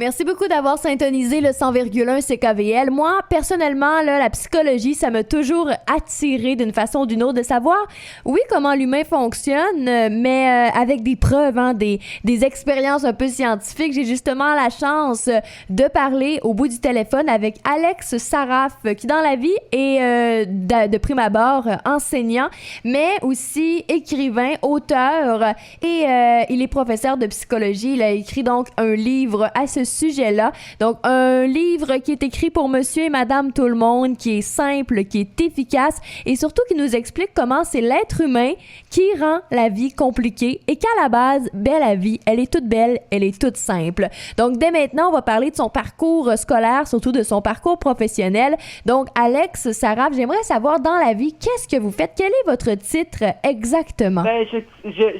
Merci beaucoup d'avoir syntonisé le 100,1 CKVL. Moi, personnellement, là, la psychologie, ça m'a toujours attiré d'une façon ou d'une autre de savoir, oui, comment l'humain fonctionne, mais avec des preuves, hein, des expériences un peu scientifiques. J'ai justement la chance de parler au bout du téléphone avec Alex Saraf, qui dans la vie est de prime abord enseignant, mais aussi écrivain, auteur, et il est professeur de psychologie. Il a écrit donc un livre à ce sujet-là. Donc, un livre qui est écrit pour monsieur et madame tout le monde, qui est simple, qui est efficace et surtout qui nous explique comment c'est l'être humain qui rend la vie compliquée et qu'à la base, la vie, elle est toute belle, elle est toute simple. Donc, dès maintenant, on va parler de son parcours scolaire, surtout de son parcours professionnel. Donc, Alex Saraf, j'aimerais savoir dans la vie, qu'est-ce que vous faites? Quel est votre titre exactement? Ben,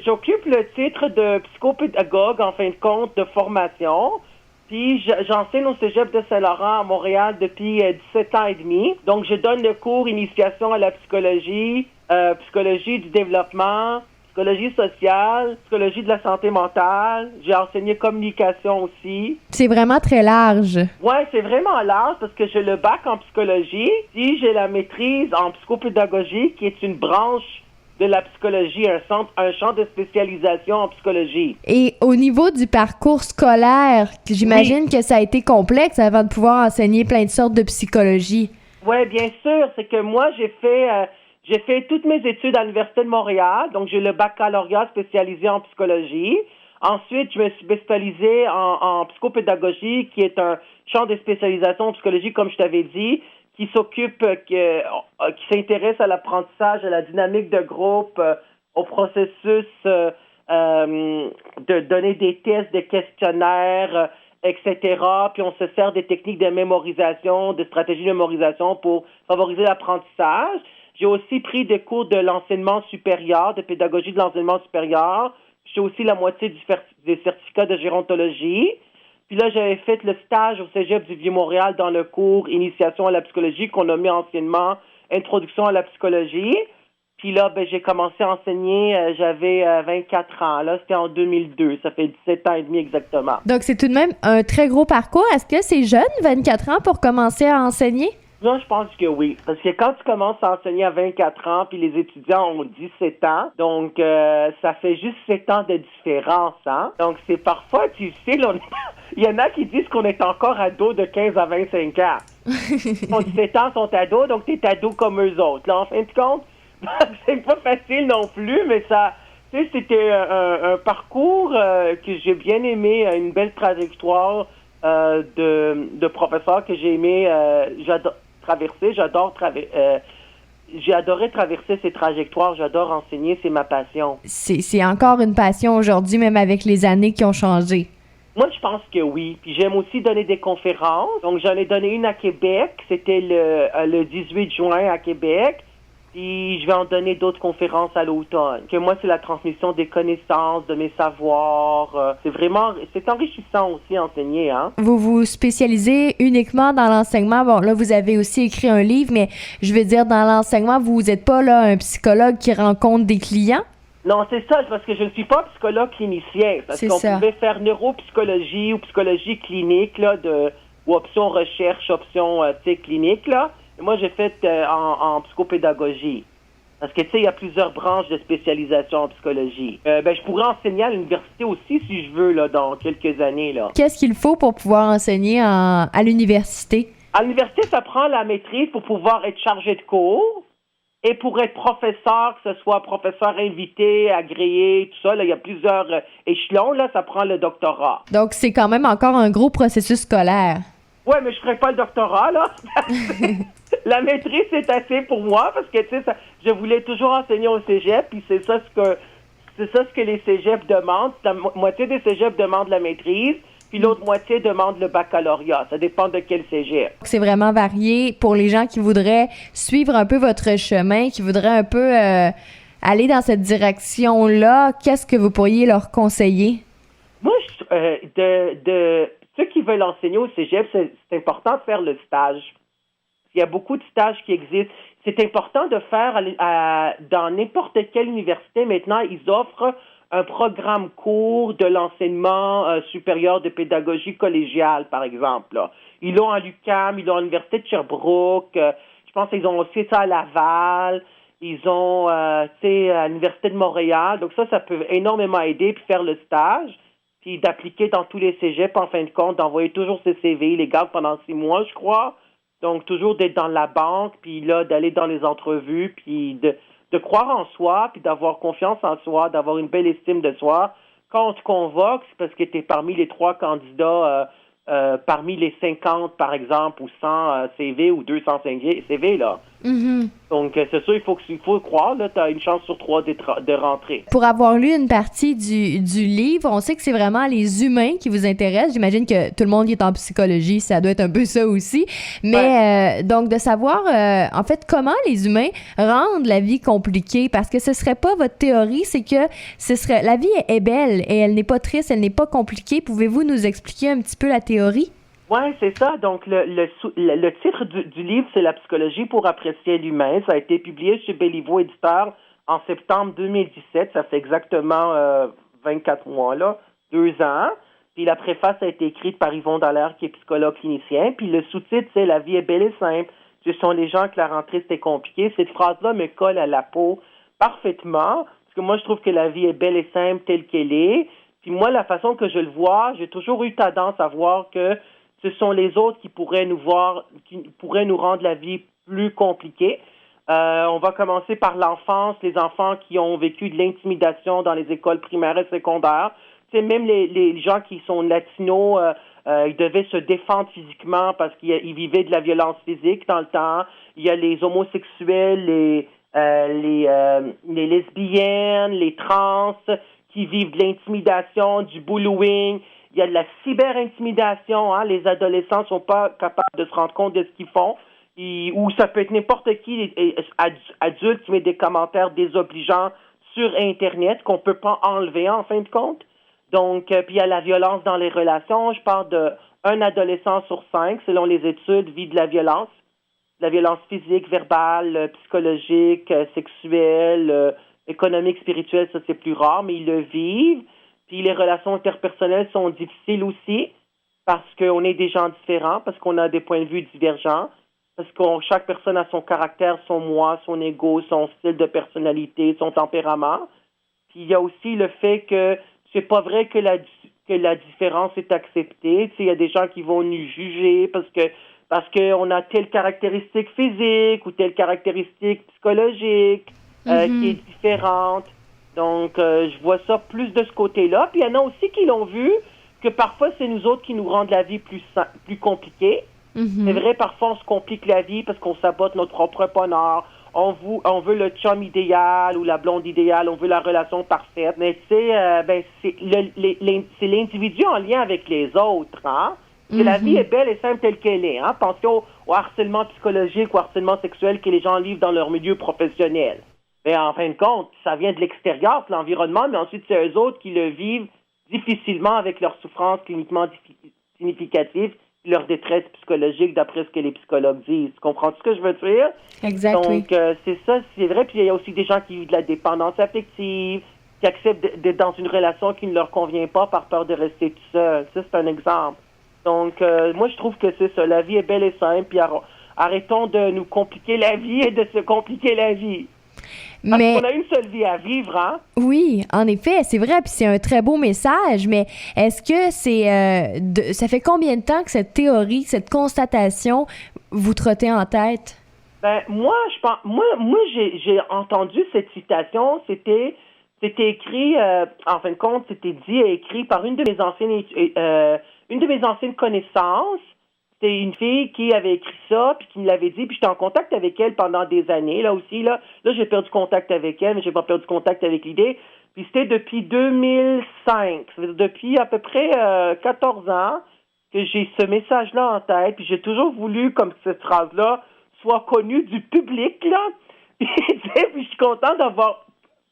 j'occupe le titre de psychopédagogue, en fin de compte, de formation. Puis j'enseigne au Cégep de Saint-Laurent à Montréal depuis 17 ans et demi. Donc, je donne le cours Initiation à la psychologie, psychologie du développement, psychologie sociale, psychologie de la santé mentale. J'ai enseigné communication aussi. C'est vraiment très large. Ouais, c'est vraiment large parce que j'ai le bac en psychologie. Puis j'ai la maîtrise en psychopédagogie qui est une branche de la psychologie, un champ de spécialisation en psychologie. Et au niveau du parcours scolaire, j'imagine que ça a été complexe avant de pouvoir enseigner plein de sortes de psychologie. Oui, bien sûr. C'est que moi, j'ai fait toutes mes études à l'Université de Montréal. Donc, j'ai le baccalauréat spécialisé en psychologie. Ensuite, je me suis spécialisée en psychopédagogie, qui est un champ de spécialisation en psychologie, comme je t'avais dit, qui s'intéresse à l'apprentissage, à la dynamique de groupe, au processus de donner des tests, des questionnaires, etc. Puis on se sert des techniques de mémorisation, de stratégies de mémorisation pour favoriser l'apprentissage. J'ai aussi pris des cours de l'enseignement supérieur, de pédagogie de l'enseignement supérieur. J'ai aussi la moitié des certificats de gérontologie. Puis là, j'avais fait le stage au Cégep du Vieux-Montréal dans le cours Initiation à la psychologie qu'on a mis anciennement Introduction à la psychologie. Puis là, j'ai commencé à enseigner, j'avais 24 ans. Là, c'était en 2002. Ça fait 17 ans et demi exactement. Donc, c'est tout de même un très gros parcours. Est-ce que c'est jeune, 24 ans, pour commencer à enseigner? Non, je pense que oui. Parce que quand tu commences à enseigner à 24 ans, puis les étudiants ont 17 ans, donc ça fait juste 7 ans de différence, hein? Donc, c'est parfois, tu sais, il y en a qui disent qu'on est encore ado de 15 à 25 ans. Ils ont 17 ans, sont ados, donc t'es ado comme eux autres. Là, en fin de compte, c'est pas facile non plus, mais ça... Tu sais, c'était un parcours que j'ai bien aimé, une belle trajectoire de professeur que j'ai aimé. J'ai adoré traverser ces trajectoires. J'adore enseigner, c'est ma passion. C'est encore une passion aujourd'hui, même avec les années qui ont changé. Moi, je pense que oui. Puis j'aime aussi donner des conférences. Donc, j'en ai donné une à Québec. C'était le 18 juin à Québec. Puis je vais en donner d'autres conférences à l'automne. Que moi, c'est la transmission des connaissances, de mes savoirs. C'est enrichissant aussi enseigner, hein. Vous vous spécialisez uniquement dans l'enseignement. Bon, là, vous avez aussi écrit un livre, mais je veux dire, dans l'enseignement, vous n'êtes pas là un psychologue qui rencontre des clients? Non, c'est ça, parce que je ne suis pas psychologue clinicien. Parce qu'on pouvait faire neuropsychologie ou psychologie clinique, là, ou option recherche, option, clinique, là. Et moi, j'ai fait en psychopédagogie. Parce que, tu sais, il y a plusieurs branches de spécialisation en psychologie. Je pourrais enseigner à l'université aussi, si je veux, là, dans quelques années, là. Qu'est-ce qu'il faut pour pouvoir enseigner à l'université? À l'université, ça prend la maîtrise pour pouvoir être chargé de cours. Et pour être professeur, que ce soit professeur invité, agréé, tout ça, là, il y a plusieurs échelons, là, ça prend le doctorat. Donc, c'est quand même encore un gros processus scolaire. Ouais, mais je ferai pas le doctorat, là. La maîtrise, c'est assez pour moi, parce que, tu sais, je voulais toujours enseigner au cégep, puis c'est ça ce que les cégeps demandent. La moitié des cégeps demandent la maîtrise, puis l'autre moitié demande le baccalauréat. Ça dépend de quel cégep. C'est vraiment varié pour les gens qui voudraient suivre un peu votre chemin, qui voudraient un peu aller dans cette direction-là. Qu'est-ce que vous pourriez leur conseiller? Moi, de ceux qui veulent enseigner au cégep, c'est important de faire le stage. Il y a beaucoup de stages qui existent. C'est important de faire dans n'importe quelle université. Maintenant, ils offrent un programme court de l'enseignement supérieur de pédagogie collégiale, par exemple. Là. Ils l'ont à l'UQAM, ils l'ont à l'Université de Sherbrooke, je pense qu'ils ont aussi ça à Laval, ils ont, tu sais, à l'Université de Montréal. Donc ça peut énormément aider, puis faire le stage, puis d'appliquer dans tous les cégeps, en fin de compte, d'envoyer toujours ses CV, ils les gardent pendant 6 mois, je crois. Donc, toujours d'être dans la banque, puis là, d'aller dans les entrevues, puis de croire en soi, puis d'avoir confiance en soi, d'avoir une belle estime de soi. Quand on te convoque, c'est parce que tu es parmi les 3 candidats, parmi les 50, par exemple, ou 100 CV ou 200 CV, là. Mhm. Donc, c'est sûr, il faut croire, là, tu as une chance sur 3 de rentrer. Pour avoir lu une partie du livre, on sait que c'est vraiment les humains qui vous intéressent. J'imagine que tout le monde qui est en psychologie, ça doit être un peu ça aussi. Mais donc, de savoir, en fait, comment les humains rendent la vie compliquée, parce que ce serait pas votre théorie, c'est que la vie est belle et elle n'est pas triste, elle n'est pas compliquée. Pouvez-vous nous expliquer un petit peu la théorie? Oui, c'est ça. Donc, le titre du livre, c'est La psychologie pour apprécier l'humain. Ça a été publié chez Béliveau Éditeur en septembre 2017. Ça fait exactement 24 mois, là, 2 ans. Puis la préface a été écrite par Yvon Dallaire, qui est psychologue clinicien. Puis le sous-titre, c'est La vie est belle et simple. Ce sont les gens que la rentrée, c'était compliqué. Cette phrase-là me colle à la peau parfaitement. Parce que moi, je trouve que la vie est belle et simple telle qu'elle est. Puis moi, la façon que je le vois, j'ai toujours eu tendance à voir que ce sont les autres qui pourraient nous rendre la vie plus compliquée. On va commencer par l'enfance, les enfants qui ont vécu de l'intimidation dans les écoles primaires et secondaires. Tu sais, même les gens qui sont latinos, ils devaient se défendre physiquement parce qu'ils vivaient de la violence physique dans le temps. Il y a les homosexuels, les lesbiennes, les trans qui vivent de l'intimidation, du bullying. Il y a de la cyber-intimidation, hein? Les adolescents sont pas capables de se rendre compte de ce qu'ils font. Ou ça peut être n'importe qui, adulte, qui met des commentaires désobligeants sur Internet qu'on peut pas enlever, en fin de compte. Donc, puis il y a la violence dans les relations. Je parle d'un adolescent sur 5, selon les études, vit de la violence physique, verbale, psychologique, sexuelle, économique, spirituelle, ça c'est plus rare, mais ils le vivent. Puis les relations interpersonnelles sont difficiles aussi parce qu'on est des gens différents, parce qu'on a des points de vue divergents, parce que chaque personne a son caractère, son moi, son ego, son style de personnalité, son tempérament. Puis il y a aussi le fait que c'est pas vrai que la différence est acceptée. Tu sais, il y a des gens qui vont nous juger parce qu'on a telle caractéristique physique ou telle caractéristique psychologique qui est différente. Donc, je vois ça plus de ce côté-là. Puis, il y en a aussi qui l'ont vu que parfois, c'est nous autres qui nous rendent la vie plus compliquée. Mm-hmm. C'est vrai, parfois, on se complique la vie parce qu'on sabote notre propre bonheur. On veut le chum idéal ou la blonde idéale. On veut la relation parfaite. Mais, tu sais, c'est l'individu en lien avec les autres, hein? Que la vie est belle et simple telle qu'elle est, hein? Pensez au harcèlement psychologique ou harcèlement sexuel que les gens vivent dans leur milieu professionnel. Mais en fin de compte, ça vient de l'extérieur, de l'environnement, mais ensuite, c'est eux autres qui le vivent difficilement avec leurs souffrances cliniquement significatives, leur détresse psychologique, d'après ce que les psychologues disent. Tu comprends ce que je veux dire? Exactement. Donc, c'est ça, c'est vrai. Puis, il y a aussi des gens qui vivent de la dépendance affective, qui acceptent d'être dans une relation qui ne leur convient pas par peur de rester tout seul. Ça, c'est un exemple. Donc, moi, je trouve que c'est ça. La vie est belle et simple, puis arrêtons de nous compliquer la vie et de se compliquer la vie. Parce qu'on a une seule vie à vivre, hein? Oui, en effet, c'est vrai, puis c'est un très beau message, mais est-ce que ça fait combien de temps que cette théorie, cette constatation, vous trottez en tête? Ben, moi, j'ai entendu cette citation, c'était écrit, en fin de compte, c'était dit et écrit par une de mes anciennes connaissances. C'était une fille qui avait écrit ça, puis qui me l'avait dit, puis j'étais en contact avec elle pendant des années, là aussi, là j'ai perdu contact avec elle, mais j'ai pas perdu contact avec l'idée, puis c'était depuis 2005, ça veut dire depuis à peu près 14 ans que j'ai ce message-là en tête, puis j'ai toujours voulu, comme cette phrase-là, soit connue du public, là, puis je suis contente d'avoir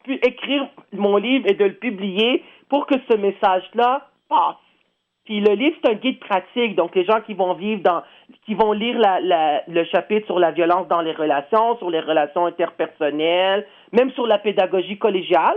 pu écrire mon livre et de le publier pour que ce message-là passe. Puis le livre, c'est un guide pratique. Donc, les gens qui vont lire le chapitre sur la violence dans les relations, sur les relations interpersonnelles, même sur la pédagogie collégiale.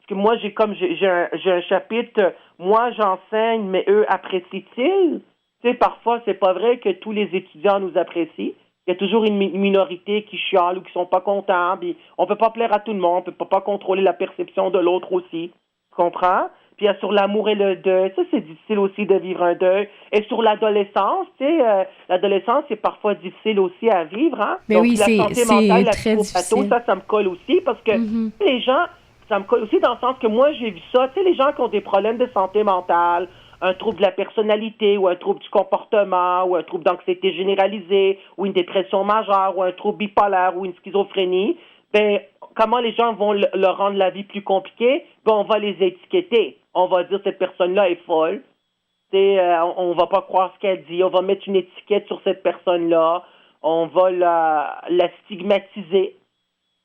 Parce que moi, j'ai un chapitre, moi j'enseigne, mais eux apprécient-ils? Tu sais, parfois, c'est pas vrai que tous les étudiants nous apprécient. Il y a toujours une minorité qui chiale ou qui sont pas contents. Puis on peut pas plaire à tout le monde, on peut pas contrôler la perception de l'autre aussi. Tu comprends? Puis il y a sur l'amour et le deuil, ça c'est difficile aussi de vivre un deuil. Et sur l'adolescence, tu sais, l'adolescence c'est parfois difficile aussi à vivre, hein. Mais Donc oui, la santé c'est mentale, la très difficile. ça me colle aussi parce que les gens, ça me colle aussi dans le sens que moi j'ai vu ça, tu sais, les gens qui ont des problèmes de santé mentale, un trouble de la personnalité ou un trouble du comportement ou un trouble d'anxiété généralisée ou une dépression majeure ou un trouble bipolaire ou une schizophrénie, ben comment les gens vont leur rendre la vie plus compliquée? Ben on va les étiqueter. On va dire cette personne-là est folle. On va pas croire ce qu'elle dit. On va mettre une étiquette sur cette personne-là. On va la stigmatiser.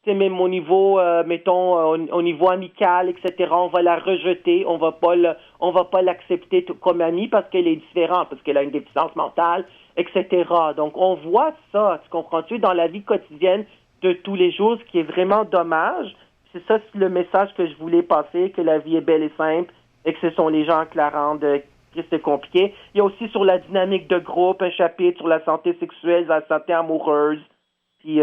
C'est même au niveau, au niveau amical, etc. On va la rejeter. On va pas l'accepter comme amie parce qu'elle est différente, parce qu'elle a une déficience mentale, etc. Donc, on voit ça, tu comprends-tu, dans la vie quotidienne de tous les jours, ce qui est vraiment dommage. C'est ça le message que je voulais passer, que la vie est belle et simple et que ce sont les gens qui la rendent c'est compliqué. Il y a aussi sur la dynamique de groupe un chapitre sur la santé sexuelle, la santé amoureuse. Puis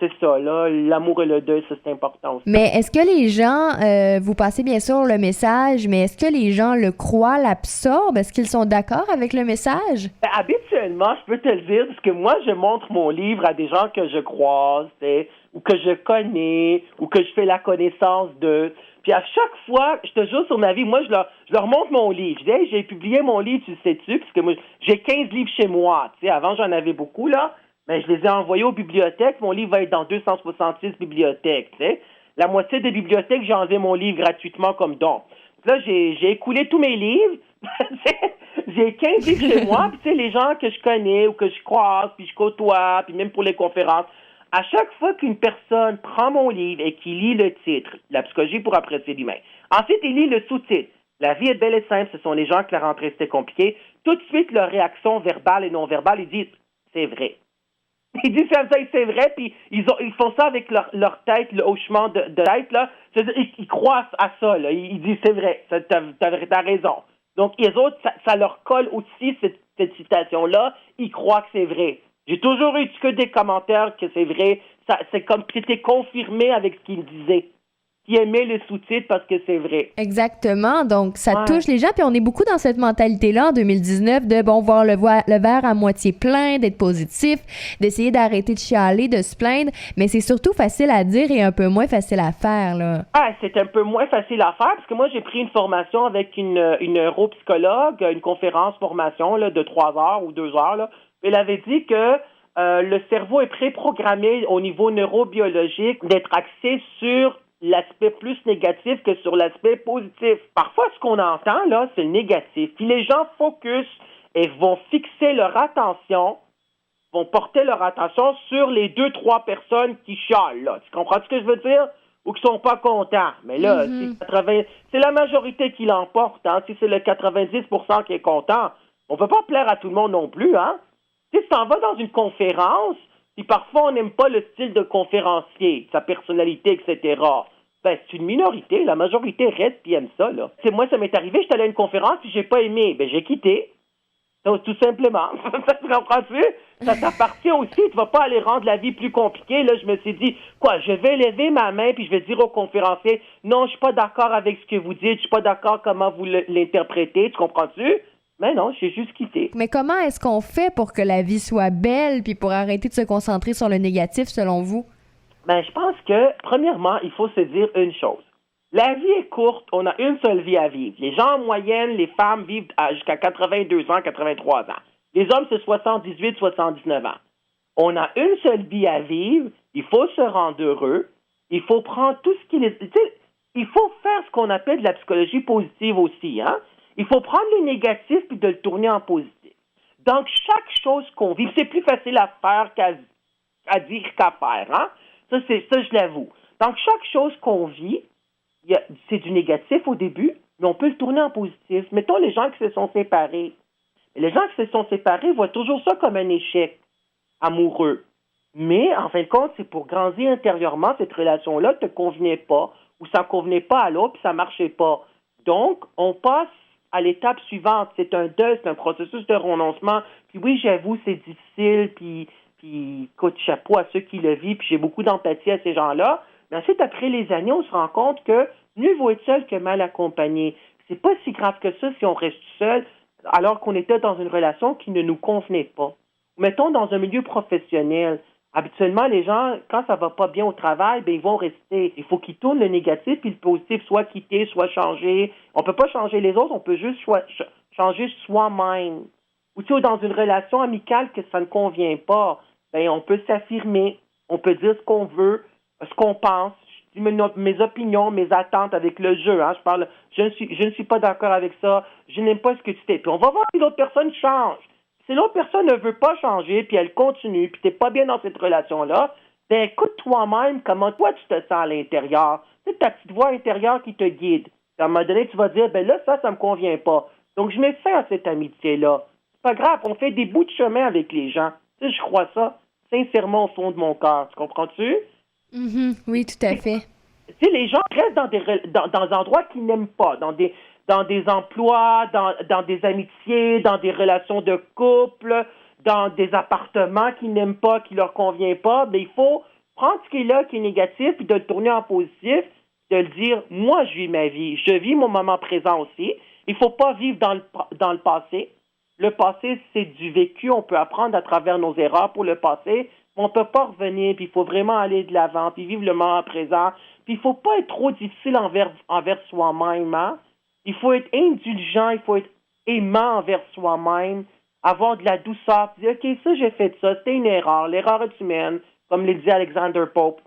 c'est ça, là, l'amour et le deuil, ça c'est important aussi. Mais est-ce que les gens, vous passez bien sûr le message, mais est-ce que les gens le croient, l'absorbent? Est-ce qu'ils sont d'accord avec le message? Ben, habituellement, je peux te le dire, parce que moi, je montre mon livre à des gens que je croise, ou que je connais, ou que je fais la connaissance d'eux. Puis à chaque fois, je te jure sur ma vie, moi, je leur montre mon livre. Je dis, hey, j'ai publié mon livre, tu le sais-tu? Parce que moi, j'ai 15 livres chez moi. Tu sais, avant, j'en avais beaucoup, là. Mais je les ai envoyés aux bibliothèques. Mon livre va être dans 266 bibliothèques, tu sais. La moitié des bibliothèques, j'ai enlevé mon livre gratuitement comme don. Là, j'ai écoulé tous mes livres. J'ai 15 livres chez moi. Puis, tu sais, les gens que je connais ou que je croise, puis je côtoie, puis même pour les conférences, à chaque fois qu'une personne prend mon livre et qu'il lit le titre, La psychologie pour apprécier l'humain, ensuite, il lit le sous-titre, La vie est belle et simple, ce sont les gens qui la rendent rester compliquée, tout de suite, leur réaction verbale et non verbale, ils disent, c'est vrai. Ils disent ça, c'est vrai, puis ils font ça avec leur tête, le hochement de tête, là. C'est-à-dire, ils croient à ça, là. Ils disent, c'est vrai, t'as raison. Donc, les autres, ça leur colle aussi, cette citation-là. Ils croient que c'est vrai. J'ai toujours eu que des commentaires que c'est vrai. C'est comme que c'était confirmé avec ce qu'ils disaient. Qui aimaient le sous-titre parce que c'est vrai. Exactement. Donc, ça touche les gens. Puis on est beaucoup dans cette mentalité-là en 2019 de, voir le verre à moitié plein, d'être positif, d'essayer d'arrêter de chialer, de se plaindre. Mais c'est surtout facile à dire et un peu moins facile à faire, là. Ah, c'est un peu moins facile à faire parce que moi, j'ai pris une formation avec une neuropsychologue, une conférence formation là, de 3 heures ou 2 heures. Là. Elle avait dit que le cerveau est préprogrammé au niveau neurobiologique d'être axé sur l'aspect plus négatif que sur l'aspect positif. Parfois, ce qu'on entend, là, c'est le négatif. Puis les gens focus et vont fixer leur attention, vont porter leur attention sur les 2-3 personnes qui chialent, là. Tu comprends ce que je veux dire? Ou qui sont pas contents. Mais là, c'est la majorité qui l'emporte, hein. Si c'est le 90% qui est content, on peut pas plaire à tout le monde non plus, hein. Tu sais, si t'en vas dans une conférence, puis parfois on n'aime pas le style de conférencier, sa personnalité, etc., ben, c'est une minorité. La majorité reste puis aime ça, là. C'est moi, ça m'est arrivé, j'étais allé à une conférence puis j'ai pas aimé. Ben, j'ai quitté. Donc, tout simplement. Tu comprends-tu? Ça t'appartient aussi. Tu vas pas aller rendre la vie plus compliquée. Là, je me suis dit, je vais lever ma main puis je vais dire au conférencier, non, je suis pas d'accord avec ce que vous dites, je suis pas d'accord comment vous l'interprétez. Tu comprends-tu? Mais non, j'ai juste quitté. Mais comment est-ce qu'on fait pour que la vie soit belle puis pour arrêter de se concentrer sur le négatif, selon vous? Ben, je pense que, premièrement, il faut se dire une chose. La vie est courte, on a une seule vie à vivre. Les gens en moyenne, les femmes vivent jusqu'à 82 ans, 83 ans. Les hommes, c'est 78, 79 ans. On a une seule vie à vivre, il faut se rendre heureux, il faut prendre tout ce qui est... Tu sais, il faut faire ce qu'on appelle de la psychologie positive aussi, hein? Il faut prendre le négatif puis de le tourner en positif. Donc, chaque chose qu'on vit, c'est plus facile à faire qu'à dire qu'à faire, hein? Ça, je l'avoue. Donc, chaque chose qu'on vit, c'est du négatif au début, mais on peut le tourner en positif. Mettons les gens qui se sont séparés. Les gens qui se sont séparés voient toujours ça comme un échec amoureux. Mais, en fin de compte, c'est pour grandir intérieurement, cette relation-là ne te convenait pas, ou ça ne convenait pas à l'autre, puis ça ne marchait pas. Donc, on passe à l'étape suivante. C'est un deuil, c'est un processus de renoncement. Puis oui, j'avoue, c'est difficile, puis écoute, chapeau à ceux qui le vivent, puis j'ai beaucoup d'empathie à ces gens-là. Mais ensuite, après les années, on se rend compte que mieux vaut être seul que mal accompagné. C'est pas si grave que ça si on reste seul alors qu'on était dans une relation qui ne nous convenait pas. Mettons dans un milieu professionnel. Habituellement, les gens, quand ça va pas bien au travail, ben ils vont rester. Il faut qu'ils tournent le négatif puis le positif, soit quitter, soit changer. On peut pas changer les autres, on peut juste changer soi-même. Ou tu sais, dans une relation amicale que ça ne convient pas, ben on peut s'affirmer, on peut dire ce qu'on veut, ce qu'on pense, mes opinions, mes attentes avec le jeu. Hein, je ne suis pas d'accord avec ça, je n'aime pas ce que tu fais. Puis on va voir si l'autre personne change. Si l'autre personne ne veut pas changer, puis elle continue, puis tu n'es pas bien dans cette relation-là, ben écoute toi-même comment toi tu te sens à l'intérieur. C'est ta petite voix intérieure qui te guide. À un moment donné, tu vas dire, ben là, ça me convient pas. Donc, je mets fin à cette amitié-là. C'est pas grave, on fait des bouts de chemin avec les gens. Tu sais, je crois ça sincèrement au fond de mon cœur. Tu comprends-tu? Oui, tout à fait. Tu sais, les gens restent dans des endroits qu'ils n'aiment pas, dans des emplois, dans des amitiés, dans des relations de couple, dans des appartements qu'ils n'aiment pas, qui leur convient pas. Mais il faut prendre ce qui est là, qui est négatif, puis de le tourner en positif, de le dire, moi, je vis ma vie. Je vis mon moment présent aussi. Il faut pas vivre dans le passé. Le passé, c'est du vécu. On peut apprendre à travers nos erreurs pour le passé. On ne peut pas revenir, puis il faut vraiment aller de l'avant, puis vivre le moment présent. Puis il ne faut pas être trop difficile envers soi-même. Hein? Il faut être indulgent, il faut être aimant envers soi-même, avoir de la douceur, puis dire, OK, ça, j'ai fait ça, c'était une erreur, l'erreur est humaine, comme le dit Alexander Pope.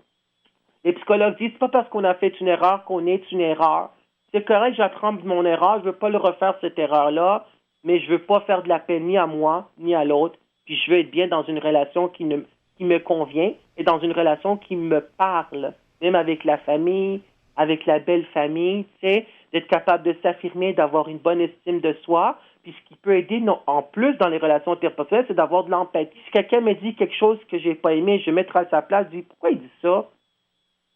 Les psychologues disent, c'est pas parce qu'on a fait une erreur qu'on est une erreur. C'est correct, j'apprends de mon erreur, je ne veux pas le refaire, cette erreur-là, mais je ne veux pas faire de la peine ni à moi, ni à l'autre, puis je veux être bien dans une relation qui me convient et dans une relation qui me parle, même avec la famille, avec la belle famille, tu sais, d'être capable de s'affirmer, d'avoir une bonne estime de soi. Puis ce qui peut aider en plus dans les relations interpersonnelles, c'est d'avoir de l'empathie. Si quelqu'un me dit quelque chose que j'ai pas aimé, je vais mettre à sa place, je dis pourquoi il dit ça?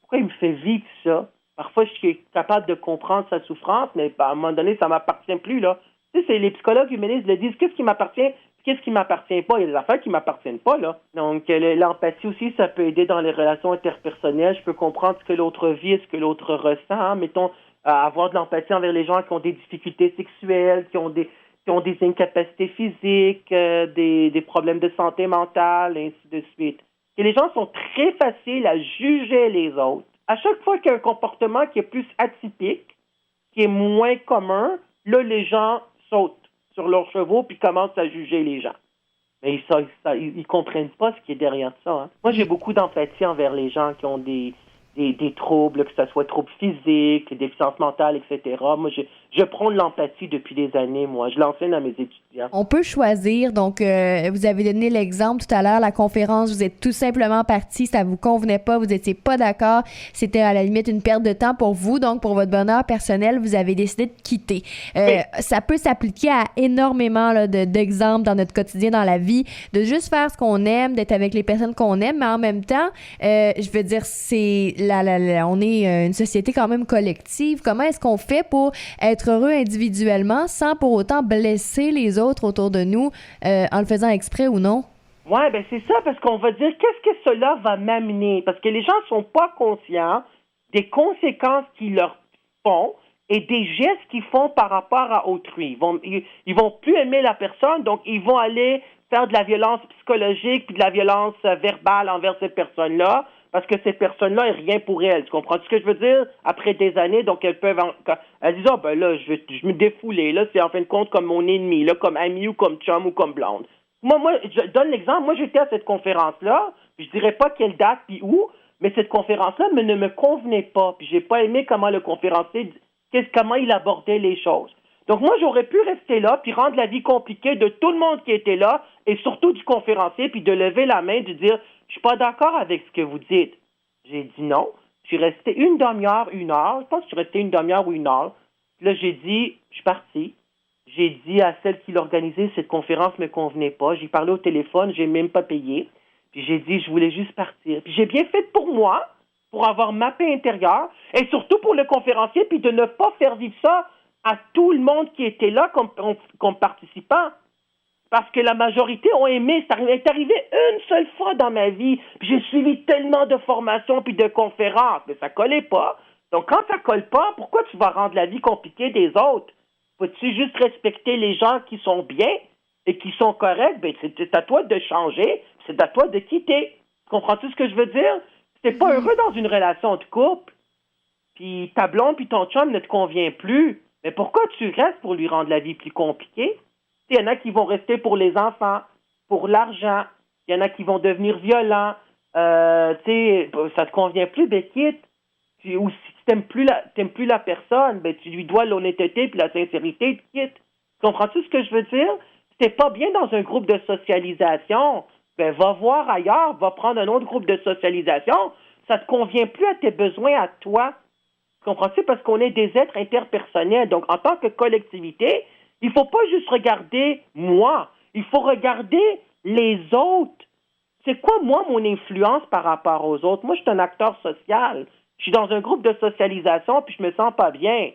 Pourquoi il me fait vivre ça? Parfois, je suis capable de comprendre sa souffrance, mais à un moment donné, ça m'appartient plus, là. Tu sais, les psychologues humanistes le disent, qu'est-ce qui m'appartient? Qu'est-ce qui m'appartient pas? Il y a des affaires qui m'appartiennent pas, là. Donc, l'empathie aussi, ça peut aider dans les relations interpersonnelles. Je peux comprendre ce que l'autre vit et ce que l'autre ressent. Hein. Mettons, avoir de l'empathie envers les gens qui ont des difficultés sexuelles, qui ont des incapacités physiques, des problèmes de santé mentale, et ainsi de suite. Et les gens sont très faciles à juger les autres. À chaque fois qu'il y a un comportement qui est plus atypique, qui est moins commun, là, les gens sautent sur leurs chevaux puis commencent à juger les gens. Mais ils comprennent pas ce qui est derrière ça. Hein. Moi, j'ai beaucoup d'empathie envers les gens qui ont des troubles, que ce soit troubles physiques, des déficiences mentales, etc. Moi, je prône l'empathie depuis des années, moi. Je l'enseigne à mes étudiants. On peut choisir. Donc, vous avez donné l'exemple tout à l'heure, la conférence, vous êtes tout simplement parti, ça vous convenait pas, vous étiez pas d'accord, c'était à la limite une perte de temps pour vous. Donc, pour votre bonheur personnel, vous avez décidé de quitter. Oui. Ça peut s'appliquer à énormément là, d'exemples dans notre quotidien, dans la vie, de juste faire ce qu'on aime, d'être avec les personnes qu'on aime, mais en même temps, je veux dire, on est une société quand même collective. Comment est-ce qu'on fait pour être heureux individuellement sans pour autant blesser les autres autour de nous en le faisant exprès ou non? Oui, ben c'est ça, parce qu'on va dire qu'est-ce que cela va m'amener? Parce que les gens ne sont pas conscients des conséquences qu'ils leur font et des gestes qu'ils font par rapport à autrui. Ils vont plus aimer la personne, donc ils vont aller faire de la violence psychologique puis de la violence verbale envers ces personnes-là, parce que ces personnes-là n'ont rien pour elles. Tu comprends ce que je veux dire? Après des années, donc elles peuvent... Elles disent, ben là, je me défouler. Là, c'est en fin de compte comme mon ennemi, là, comme ami ou comme chum ou comme blonde. Moi, je donne l'exemple. Moi, j'étais à cette conférence-là. Puis je dirais pas quelle date puis où, mais cette conférence-là ne me convenait pas. Puis j'ai pas aimé comment le conférencier, comment il abordait les choses. Donc moi, j'aurais pu rester là puis rendre la vie compliquée de tout le monde qui était là et surtout du conférencier puis de lever la main, de dire, je suis pas d'accord avec ce que vous dites. J'ai dit non. Je suis resté une demi-heure, une heure. Je pense que je suis resté une demi-heure ou une heure. Puis là, j'ai dit, je suis parti. J'ai dit à celle qui l'organisait, cette conférence me convenait pas. J'ai parlé au téléphone, j'ai même pas payé. Puis j'ai dit, je voulais juste partir. Puis j'ai bien fait pour moi. pour avoir ma paix intérieure, et surtout pour le conférencier, puis de ne pas faire vivre ça à tout le monde qui était là comme participant. Parce que la majorité ont aimé. Ça est arrivé une seule fois dans ma vie. Puis j'ai suivi tellement de formations puis de conférences, mais ça collait pas. Donc, quand ça colle pas, pourquoi tu vas rendre la vie compliquée des autres? Faut-tu juste respecter les gens qui sont bien et qui sont corrects? Ben, c'est à toi de changer, c'est à toi de quitter. Comprends-tu ce que je veux dire? Si t'es pas heureux dans une relation de couple, puis ta blonde puis ton chum ne te convient plus, mais pourquoi tu restes pour lui rendre la vie plus compliquée? Il y en a qui vont rester pour les enfants, pour l'argent. Il y en a qui vont devenir violents. Ça te convient plus, ben quitte. Ou si tu n'aimes plus la personne, ben tu lui dois l'honnêteté puis la sincérité, quitte. Comprends-tu ce que je veux dire? Si t'es pas bien dans un groupe de socialisation, ben va voir ailleurs, va prendre un autre groupe de socialisation. Ça te convient plus à tes besoins, à toi. Comprends-tu? Parce qu'on est des êtres interpersonnels. Donc, en tant que collectivité, il ne faut pas juste regarder moi. Il faut regarder les autres. C'est quoi, moi, mon influence par rapport aux autres? Moi, je suis un acteur social. Je suis dans un groupe de socialisation puis je me sens pas bien.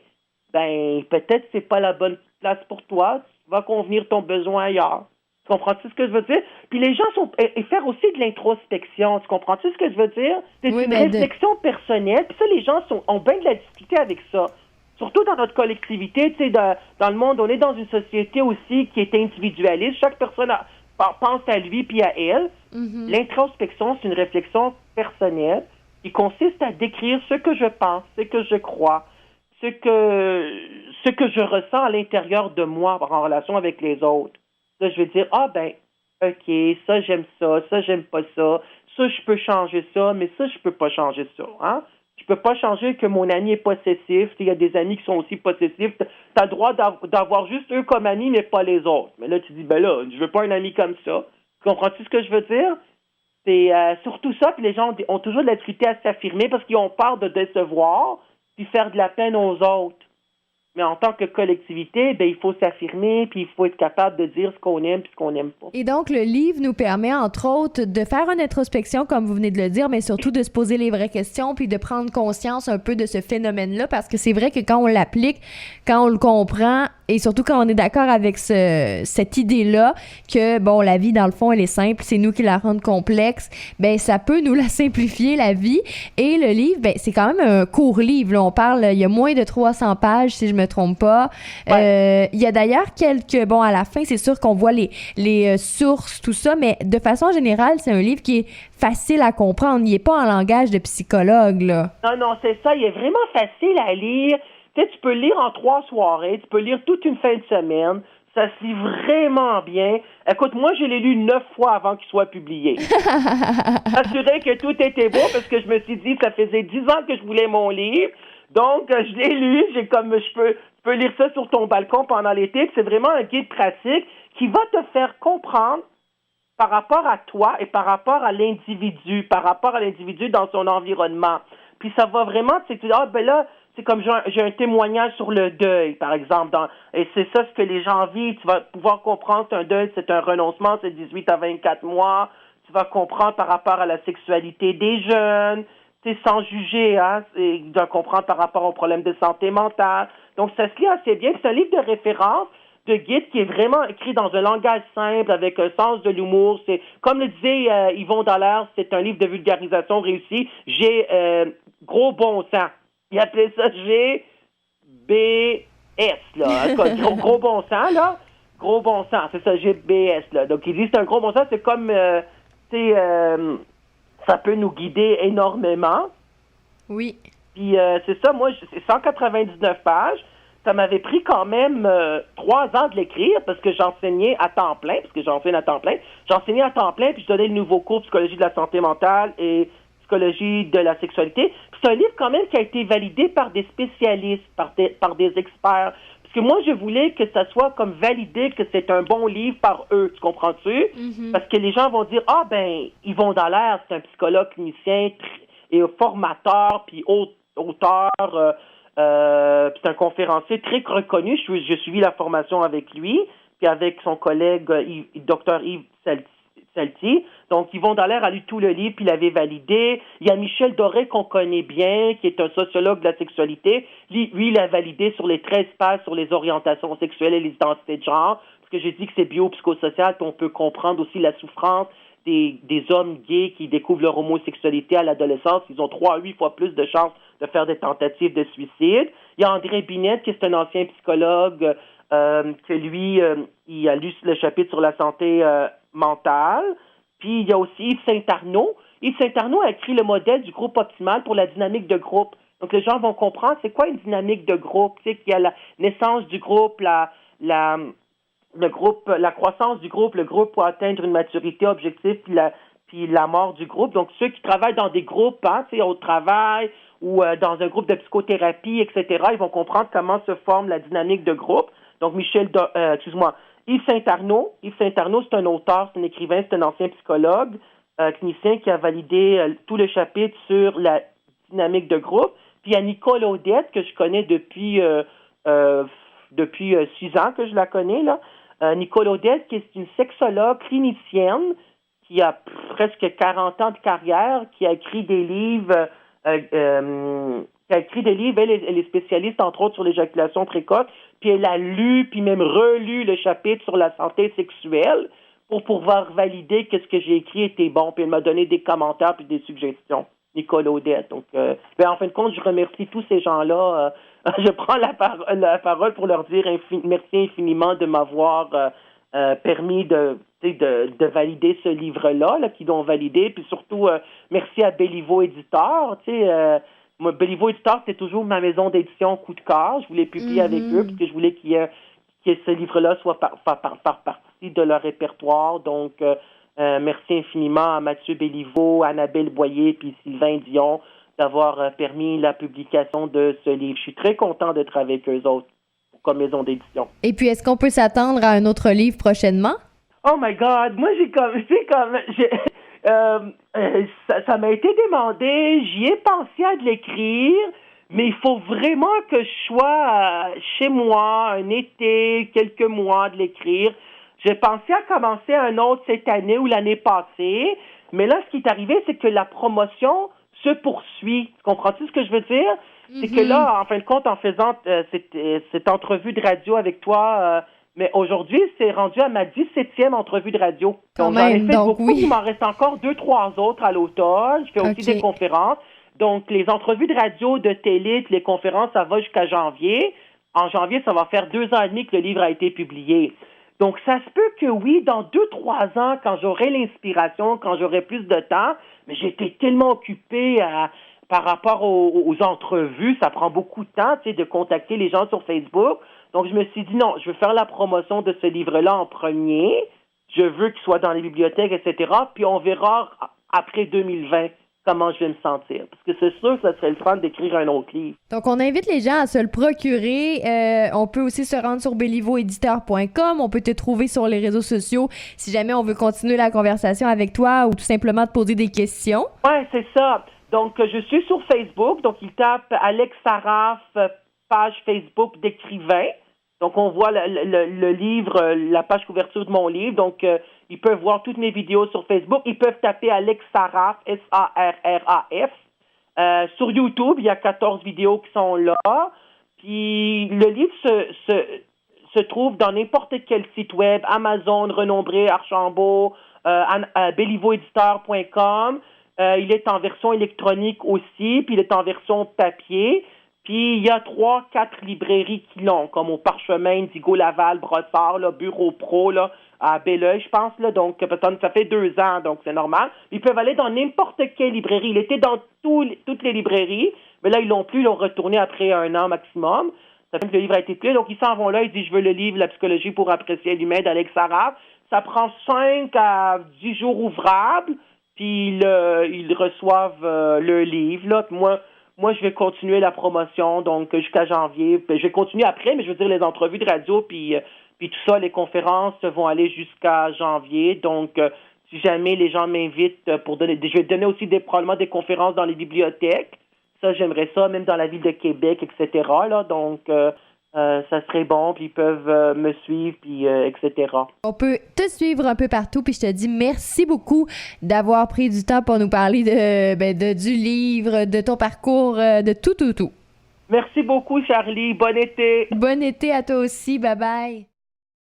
Ben, peut-être que c'est pas la bonne place pour toi. Tu vas convenir ton besoin ailleurs. Tu comprends-tu ce que je veux dire? Puis les gens et faire aussi de l'introspection. Tu comprends-tu ce que je veux dire? C'est une réflexion personnelle. Puis ça, les gens ont bien de la difficulté avec ça. Surtout dans notre collectivité, tu sais, dans le monde, on est dans une société aussi qui est individualiste. Chaque personne pense à lui puis à elle. Mm-hmm. L'introspection, c'est une réflexion personnelle qui consiste à décrire ce que je pense, ce que je crois, ce que je ressens à l'intérieur de moi en relation avec les autres. Là, je vais dire, OK, ça, j'aime pas ça, ça, je peux changer ça, mais ça, je peux pas changer ça, hein? Je peux pas changer que mon ami est possessif. Il y a des amis qui sont aussi possessifs. Tu as le droit d'avoir juste eux comme amis, mais pas les autres. Mais là, tu dis, je veux pas un ami comme ça. Comprends-tu ce que je veux dire? C'est surtout ça, puis les gens ont toujours de la difficulté à s'affirmer parce qu'ils ont peur de décevoir puis faire de la peine aux autres. Mais en tant que collectivité, il faut s'affirmer, puis il faut être capable de dire ce qu'on aime puis ce qu'on n'aime pas. Et donc, le livre nous permet, entre autres, de faire une introspection, comme vous venez de le dire, mais surtout de se poser les vraies questions puis de prendre conscience un peu de ce phénomène-là, parce que c'est vrai que quand on l'applique, quand on le comprend, et surtout quand on est d'accord avec cette idée-là, que, la vie, dans le fond, elle est simple, c'est nous qui la rendons complexe, ça peut nous la simplifier, la vie. Et le livre, c'est quand même un court livre. Là, on parle, il y a moins de 300 pages, si je me trompe pas. Ouais. Il y a d'ailleurs à la fin, c'est sûr qu'on voit les sources, tout ça, mais de façon générale, c'est un livre qui est facile à comprendre. Il n'est pas en langage de psychologue, là. Non, c'est ça. Il est vraiment facile à lire. Tu sais, tu peux lire en 3 soirées, tu peux lire toute une fin de semaine. Ça se lit vraiment bien. Écoute, moi, je l'ai lu 9 fois avant qu'il soit publié. Assuré que tout était beau parce que je me suis dit, ça faisait 10 ans que je voulais mon livre. Donc, je l'ai lu. Tu peux lire ça sur ton balcon pendant l'été. C'est vraiment un guide pratique qui va te faire comprendre par rapport à toi et par rapport à l'individu dans son environnement. Puis ça va vraiment, c'est comme j'ai un témoignage sur le deuil, par exemple. Et c'est ça ce que les gens vivent. Tu vas pouvoir comprendre qu'un deuil, c'est un renoncement, c'est 18 à 24 mois. Tu vas comprendre par rapport à la sexualité des jeunes, sans juger, hein. Tu dois comprendre par rapport aux problèmes de santé mentale. Donc, ça se lit assez bien. C'est un livre de référence, de guide qui est vraiment écrit dans un langage simple, avec un sens de l'humour. C'est, comme le disait Yvon Dallaire, c'est un livre de vulgarisation réussi. J'ai gros bon sens. Il appelait ça GBS, là. Gros bon sens, là. Gros bon sens, c'est ça, GBS, là. Donc, il dit c'est un gros bon sens, c'est comme, ça peut nous guider énormément. Oui. Puis, c'est ça, moi, c'est 199 pages. Ça m'avait pris quand même 3 ans de l'écrire parce que j'enseignais à temps plein, J'enseignais à temps plein, puis je donnais le nouveau cours psychologie de la santé mentale et psychologie de la sexualité. Puis c'est un livre quand même qui a été validé par des spécialistes, par des experts. Parce que moi, je voulais que ça soit comme validé que c'est un bon livre par eux, tu comprends-tu? Mm-hmm. Parce que les gens vont dire, Yvon Dallaire, c'est un psychologue clinicien et formateur, puis auteur, c'est un conférencier très reconnu. J'ai suivi la formation avec lui, puis avec son collègue Dr. Yves Salty. Donc, Yvon Dallaire a lu tout le livre puis l'avait validé. Il y a Michel Doré qu'on connaît bien, qui est un sociologue de la sexualité. Lui, il l'a validé sur les 13 pages sur les orientations sexuelles et les identités de genre. Parce que j'ai dit que c'est biopsychosocial, qu'on peut comprendre aussi la souffrance des hommes gays qui découvrent leur homosexualité à l'adolescence. Ils ont 3 à 8 fois plus de chances de faire des tentatives de suicide. Il y a André Binette, qui est un ancien psychologue, que lui, il a lu le chapitre sur la santé mentale. Puis il y a aussi Yves Saint-Arnaud. Yves Saint-Arnaud a écrit le modèle du groupe optimal pour la dynamique de groupe. Donc les gens vont comprendre c'est quoi une dynamique de groupe. Tu sais qu'il y a la naissance du groupe, le groupe, la croissance du groupe, le groupe pour atteindre une maturité objective, puis la mort du groupe. Donc, ceux qui travaillent dans des groupes, au travail ou dans un groupe de psychothérapie, etc., ils vont comprendre comment se forme la dynamique de groupe. Donc, Yves Saint-Arnaud. Yves Saint-Arnaud, c'est un auteur, c'est un écrivain, c'est un ancien psychologue, clinicien qui a validé tout le chapitre sur la dynamique de groupe. Puis, il y a Nicole Audette, que je connais depuis 6 ans que je la connais, là. Nicole Audette, qui est une sexologue clinicienne qui a presque 40 ans de carrière, qui a écrit des livres, elle est spécialiste, entre autres, sur l'éjaculation précoce, puis elle a lu, puis même relu le chapitre sur la santé sexuelle pour pouvoir valider que ce que j'ai écrit était bon, puis elle m'a donné des commentaires puis des suggestions. Nicole Audette. Donc, en fin de compte, je remercie tous ces gens-là. Je prends la parole pour leur dire merci infiniment de m'avoir permis de valider ce livre-là, qu'ils l'ont validé. Puis surtout, merci à Béliveau Éditeur. Moi, Béliveau Éditeur, c'était toujours ma maison d'édition coup de cœur. Je voulais publier avec eux parce que je voulais que ce livre-là soit par partie de leur répertoire. Donc, merci infiniment à Mathieu Béliveau, Annabelle Boyer puis Sylvain Dion d'avoir permis la publication de ce livre. Je suis très content d'être avec eux autres comme maison d'édition. Et puis, est-ce qu'on peut s'attendre à un autre livre prochainement? Oh my God! Moi, ça m'a été demandé, j'y ai pensé à de l'écrire, mais il faut vraiment que je sois chez moi un été, quelques mois de l'écrire. J'ai pensé à commencer un autre cette année ou l'année passée, mais là, ce qui est arrivé, c'est que la promotion se poursuit. Comprends-tu ce que je veux dire? C'est que là, en fin de compte, en faisant cette entrevue de radio avec toi, mais aujourd'hui, c'est rendu à ma 17e entrevue de radio. Donc, j'en ai fait beaucoup. Il m'en reste encore 2-3 autres à l'automne. Je fais aussi des conférences. Donc, les entrevues de radio, de télé, les conférences, ça va jusqu'à janvier. En janvier, ça va faire 2 ans et demi que le livre a été publié. Donc, ça se peut que oui, dans 2-3 ans, quand j'aurai l'inspiration, quand j'aurai plus de temps, mais j'étais tellement occupée par rapport aux entrevues, ça prend beaucoup de temps, de contacter les gens sur Facebook. Donc, je me suis dit, non, je veux faire la promotion de ce livre-là en premier. Je veux qu'il soit dans les bibliothèques, etc. Puis, on verra après 2020 comment je vais me sentir. Parce que c'est sûr que ça serait le fun d'écrire un autre livre. Donc, on invite les gens à se le procurer. On peut aussi se rendre sur belivoediteur.com. On peut te trouver sur les réseaux sociaux si jamais on veut continuer la conversation avec toi ou tout simplement te poser des questions. Oui, c'est ça. Donc, je suis sur Facebook. Donc, il tape Alex Saraf, page Facebook d'écrivain. Donc, on voit le livre, la page couverture de mon livre. Donc, ils peuvent voir toutes mes vidéos sur Facebook. Ils peuvent taper Alex Saraf, Sarraf. Sur YouTube, il y a 14 vidéos qui sont là. Puis, le livre se trouve dans n'importe quel site web, Amazon, Renombré, Archambault, belivoediteur.com. Il est en version électronique aussi, puis il est en version papier. Puis, il y a 3-4 librairies qui l'ont, comme au Parchemin, Digo Laval, Brossard, là, Bureau Pro, là, à Belleuil, je pense, là. Donc, peut-être, ça fait 2 ans, donc c'est normal. Ils peuvent aller dans n'importe quelle librairie. Il était dans toutes les librairies, mais là, ils l'ont plus, ils l'ont retourné après 1 an maximum. Ça fait que le livre a été plié. Donc, ils s'en vont là, ils disent, je veux le livre, La psychologie pour apprécier l'humain d'Alex Saraf. Ça prend 5 à 10 jours ouvrables, puis ils reçoivent le livre, là. Puis moi, je vais continuer la promotion, donc jusqu'à janvier. Je vais continuer après, mais je veux dire, les entrevues de radio, puis tout ça, les conférences vont aller jusqu'à janvier. Donc, si jamais les gens m'invitent je vais donner aussi probablement des conférences dans les bibliothèques. Ça, j'aimerais ça, même dans la ville de Québec, etc. Là. Donc, ça serait bon, puis ils peuvent me suivre, puis etc. On peut te suivre un peu partout, puis je te dis merci beaucoup d'avoir pris du temps pour nous parler du livre, de ton parcours, de tout. Merci beaucoup, Charlie. Bon été. Bon été à toi aussi. Bye bye.